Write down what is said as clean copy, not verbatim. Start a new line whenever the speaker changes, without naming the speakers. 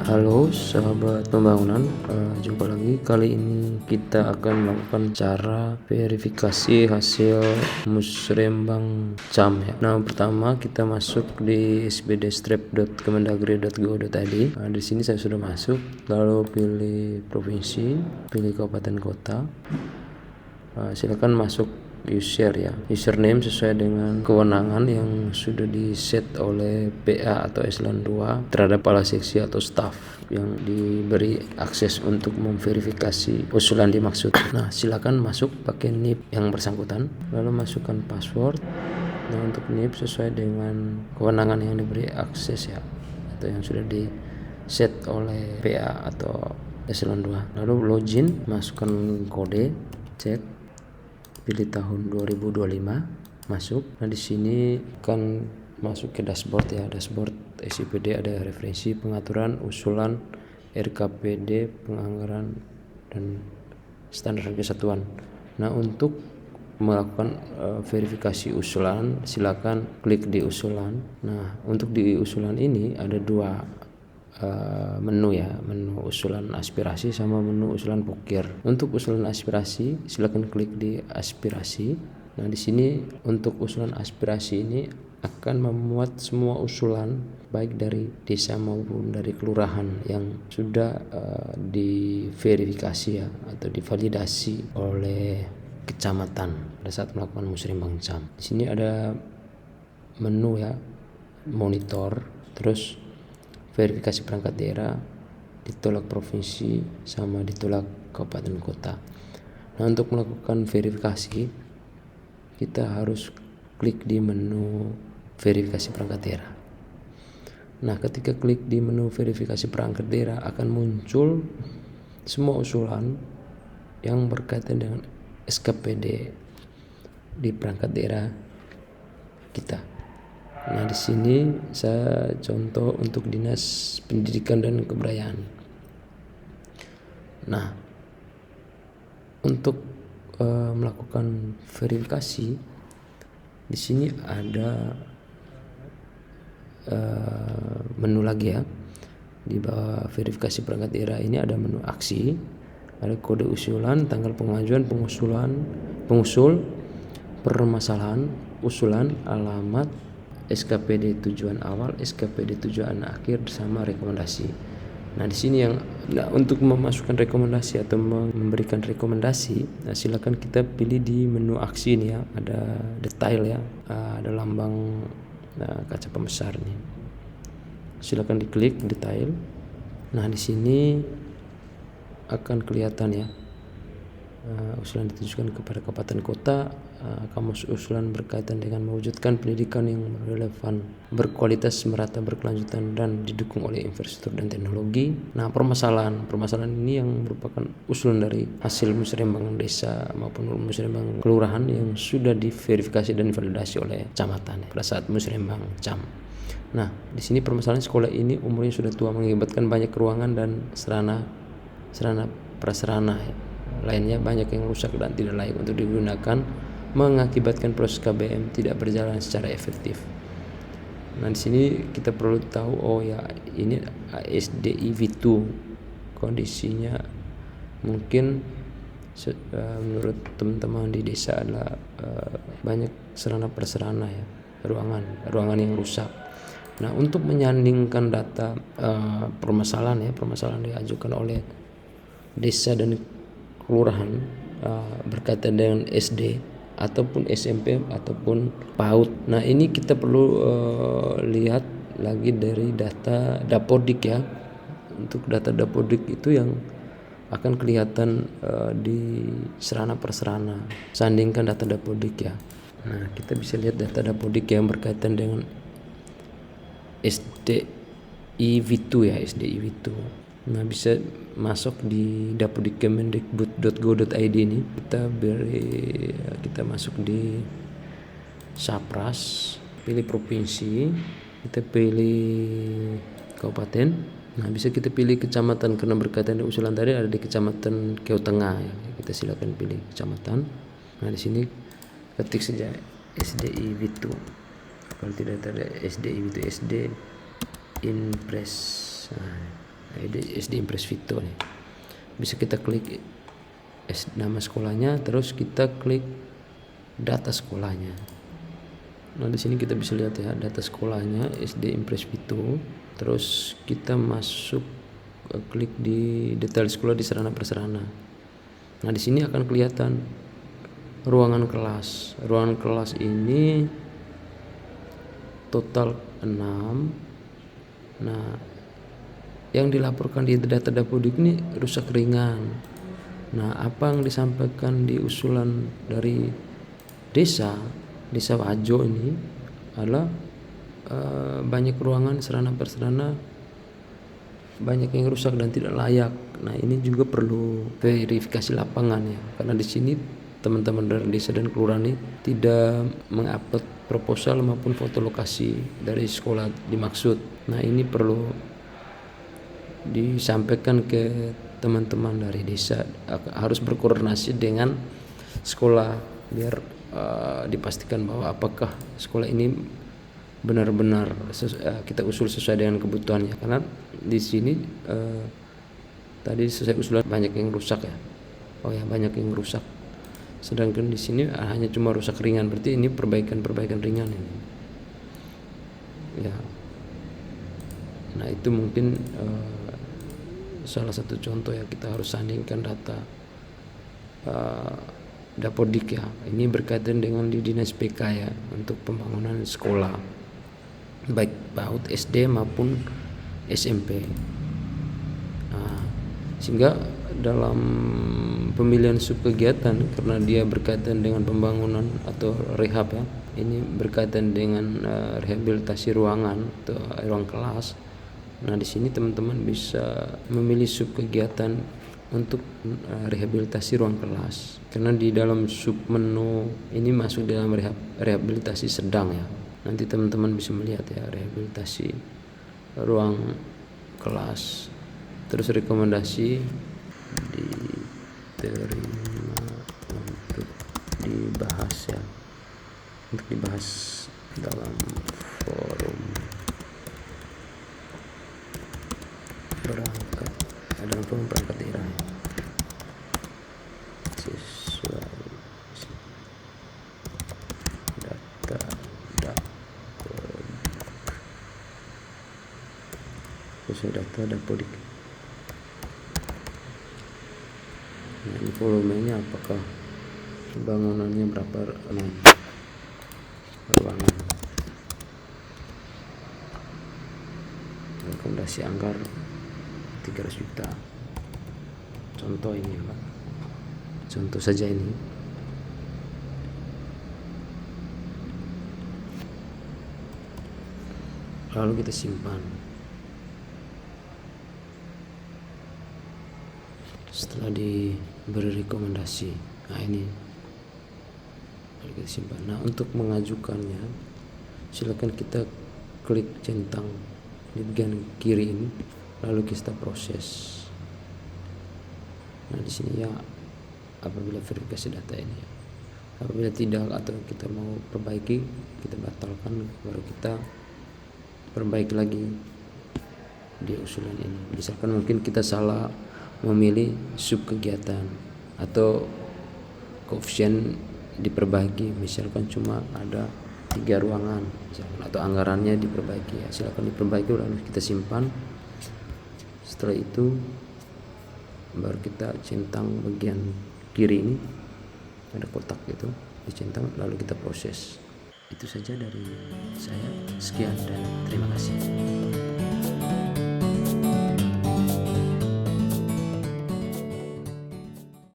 Halo sahabat pembangunan, jumpa lagi. Kali ini kita akan melakukan cara verifikasi hasil musrembang CAM ya. Nah, pertama kita masuk di sbdstrep.kemendagri.go.id. Nah, di sini saya sudah masuk, lalu pilih provinsi, pilih kabupaten kota. Silakan masuk user ya, username sesuai dengan kewenangan yang sudah di set oleh PA atau eselon 2 terhadap kepala seksi atau staf yang diberi akses untuk memverifikasi usulan dimaksud. Nah, silakan masuk pakai NIP yang bersangkutan, lalu masukkan password. Nah, untuk NIP sesuai dengan kewenangan yang diberi akses ya, atau yang sudah di set oleh PA atau eselon 2. Lalu login, masukkan kode, cek, pilih tahun 2025, masuk. Nah, di sini kan masuk ke dashboard ya, dashboard SIPD, ada referensi, pengaturan, usulan, RKPD, penganggaran, dan standar harga satuan. Nah, untuk melakukan verifikasi usulan, silakan klik di usulan. Nah, untuk di usulan ini ada dua menu ya, menu usulan aspirasi sama menu usulan pokir. Untuk usulan aspirasi silakan klik di aspirasi. Nah, di sini untuk usulan aspirasi ini akan memuat semua usulan baik dari desa maupun dari kelurahan yang sudah diverifikasi ya atau divalidasi oleh kecamatan pada saat melakukan musrembang CAM. Di sini ada menu ya, monitor, terus verifikasi perangkat daerah, ditolak provinsi, sama ditolak kabupaten kota. Nah, untuk melakukan verifikasi kita harus klik di menu verifikasi perangkat daerah. Nah, ketika klik di menu verifikasi perangkat daerah akan muncul semua usulan yang berkaitan dengan SKPD di perangkat daerah kita. Nah, di sini saya contoh untuk Dinas Pendidikan dan Kebudayaan. Nah, untuk melakukan verifikasi di sini ada menu lagi ya. Di bawah verifikasi perangkat daerah ini ada menu aksi, ada kode usulan, tanggal pengajuan, pengusul, permasalahan, usulan, alamat, SKPD tujuan awal, SKPD tujuan akhir, sama rekomendasi. Nah, di sini yang untuk memasukkan rekomendasi atau memberikan rekomendasi, nah, silakan kita pilih di menu aksi ini ya, ada detail ya, ada lambang kaca pembesar nih. Silakan diklik detail. Nah, di sini akan kelihatan ya, usulan ditujukan kepada kabupaten kota, kamus usulan berkaitan dengan mewujudkan pendidikan yang relevan, berkualitas, merata, berkelanjutan, dan didukung oleh infrastruktur dan teknologi. Nah, permasalahan ini yang merupakan usulan dari hasil musrembang desa maupun musrembang kelurahan yang sudah diverifikasi dan divalidasi oleh kecamatan pada saat musrembang CAM. Nah, di sini permasalahan sekolah ini umurnya sudah tua, mengakibatkan banyak ruangan dan sarana prasarana lainnya banyak yang rusak dan tidak layak untuk digunakan, mengakibatkan proses KBM tidak berjalan secara efektif. Nah, di sini kita perlu tahu, oh ya, ini SDIV2 kondisinya mungkin menurut teman-teman di desa adalah banyak sarana prasarana ya, ruangan yang rusak. Nah, untuk menyandingkan data permasalahan diajukan oleh desa dan kelurahan berkaitan dengan SD ataupun SMP ataupun PAUD. Nah, ini kita perlu lihat lagi dari data Dapodik ya. Untuk data Dapodik itu yang akan kelihatan di sarana prasarana. Sandingkan data Dapodik ya. Nah, kita bisa lihat data Dapodik yang berkaitan dengan SDIV2 ya, SDIV2. Nah, bisa masuk di dapodikemendikbud.go.id ini. Kita masuk di Sapras, pilih provinsi, kita pilih kabupaten. Nah, bisa kita pilih kecamatan karena berkaitan dengan usulan tadi ada di Kecamatan Kew Tengah ya. Kita silakan pilih kecamatan. Nah, di sini ketik saja SDIV2. Kalau tidak ada SDIV2, SD Impres. Nah, Nah, ini SD Impres Vito nih. Bisa kita klik nama sekolahnya, terus kita klik data sekolahnya. Nah di sini kita bisa lihat ya data sekolahnya SD Impres Vito. Terus kita masuk klik di detail sekolah di sarana prasarana. Nah di sini akan kelihatan ruangan kelas. Ruangan kelas ini total 6. Nah yang dilaporkan di data Dapodik ini rusak ringan. Nah apa yang disampaikan di usulan dari desa Wajo ini adalah banyak ruangan sarana prasarana banyak yang rusak dan tidak layak. Nah ini juga perlu verifikasi lapangan ya, karena di sini teman-teman dari desa dan kelurahan ini tidak mengupload proposal maupun foto lokasi dari sekolah dimaksud. Nah ini perlu disampaikan ke teman-teman dari desa, harus berkoordinasi dengan sekolah biar dipastikan bahwa apakah sekolah ini benar-benar kita usul sesuai dengan kebutuhannya. Karena di sini tadi sesuai usulan banyak yang rusak ya. Oh ya, banyak yang rusak. Sedangkan di sini hanya cuma rusak ringan, berarti ini perbaikan ringan ini. Ya. Nah, itu mungkin salah satu contoh ya, kita harus sandingkan data Dapodik ya. Ini berkaitan dengan di Dinas PK ya untuk pembangunan sekolah baik PAUD, SD maupun SMP. Nah, sehingga dalam pemilihan subkegiatan, karena dia berkaitan dengan pembangunan atau rehab ya, ini berkaitan dengan rehabilitasi ruangan atau ruang kelas. Nah di sini teman-teman bisa memilih subkegiatan untuk rehabilitasi ruang kelas, karena di dalam sub menu ini masuk dalam rehabilitasi sedang ya. Nanti teman-teman bisa melihat ya rehabilitasi ruang kelas. Terus rekomendasi diterima untuk dibahas ya, untuk dibahas dalam forum perangkat daerah sesuai data Dapodik. Nah ini volumenya apakah bangunannya berapa ruangan. Rekomendasi anggar 300 juta. Contoh ini ya Pak. Contoh saja ini. Lalu kita simpan. Setelah diberi rekomendasi, nah ini lalu kita simpan. Nah untuk mengajukannya, silakan kita klik centang di bagian kiri ini, lalu kita proses. Nah di sini ya, apabila verifikasi data ini ya, apabila tidak atau kita mau perbaiki, kita batalkan, baru kita perbaiki lagi di usulan ini. Misalkan mungkin kita salah memilih sub kegiatan atau koefisien diperbaiki, misalkan cuma ada 3 ruangan misalkan, atau anggarannya diperbaiki ya, silakan diperbaiki lalu kita simpan. Setelah itu baru kita centang bagian kiri ini, ada kotak gitu, dicentang lalu kita proses. Itu saja dari saya, sekian dan terima kasih.